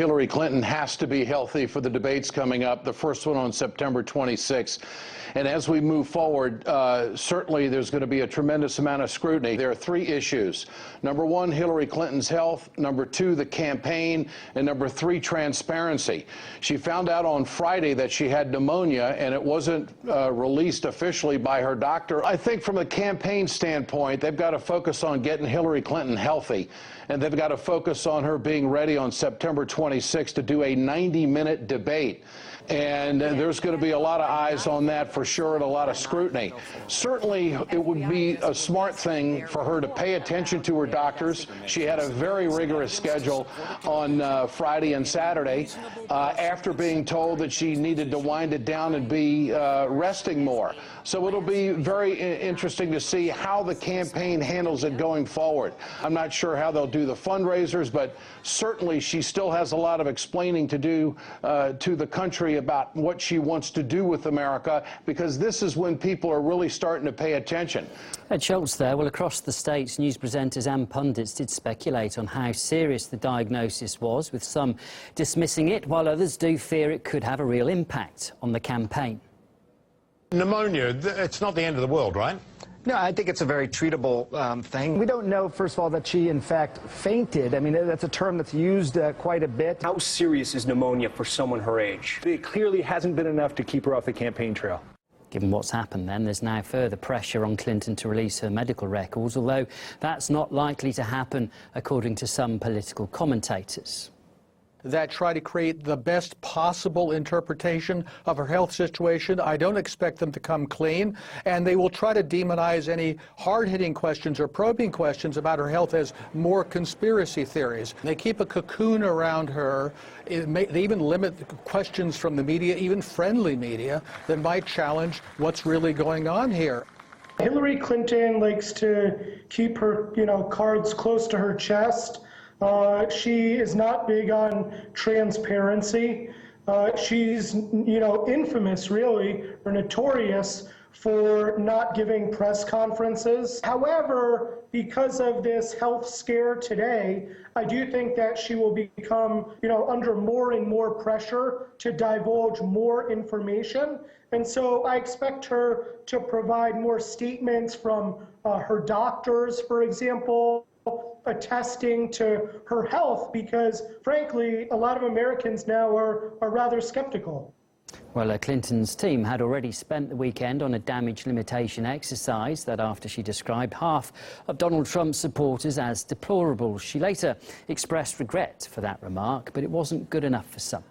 Hillary Clinton has to be healthy for the debates coming up, the first one on September 26th. And as we move forward, certainly there's going to be a tremendous amount of scrutiny. There are three issues. Number one, Hillary Clinton's health. Number two, the campaign. And number three, transparency. She found out on Friday that she had pneumonia, and it wasn't released officially by her doctor. I think from a campaign standpoint, they've got to focus on getting Hillary Clinton healthy. And they've got to focus on her being ready on September 26th to do a 90-minute debate. And there's going to be a lot of eyes on that for sure, and a lot of scrutiny. Certainly, it would be a smart thing for her to pay attention to her doctors. She had a very rigorous schedule on Friday and Saturday after being told that she needed to wind it down and be resting more. So it'll be very interesting to see how the campaign handles it going forward. I'm not sure how they'll do the fundraisers, but certainly she still has a lot of explaining to do to the country about what she wants to do with America, because this is when people are really starting to pay attention. Ed Schultz there. Well, across the states, news presenters and pundits did speculate on how serious the diagnosis was, with some dismissing it, while others do fear it could have a real impact on the campaign. Pneumonia, it's not the end of the world, right? No, I think it's a very treatable thing. We don't know, first of all, that she, in fact, fainted. I mean, that's a term that's used quite a bit. How serious is pneumonia for someone her age? It clearly hasn't been enough to keep her off the campaign trail. Given what's happened then, there's now further pressure on Clinton to release her medical records, although that's not likely to happen, according to some political commentators. That try to create the best possible interpretation of her health situation. I don't expect them to come clean, and they will try to demonize any hard-hitting questions or probing questions about her health as more conspiracy theories. They keep a cocoon around her. They even limit questions from the media, even friendly media, that might challenge what's really going on here. Hillary Clinton likes to keep her, cards close to her chest. She is not big on transparency. She's, infamous, really, or notorious for not giving press conferences. However, because of this health scare today, I do think that she will become, under more and more pressure to divulge more information. And so I expect her to provide more statements from her doctors, for example, attesting to her health, because frankly a lot of Americans now are rather skeptical. Well, Clinton's team had already spent the weekend on a damage limitation exercise that, after she described half of Donald Trump's supporters as deplorable. She later expressed regret for that remark, but it wasn't good enough for some.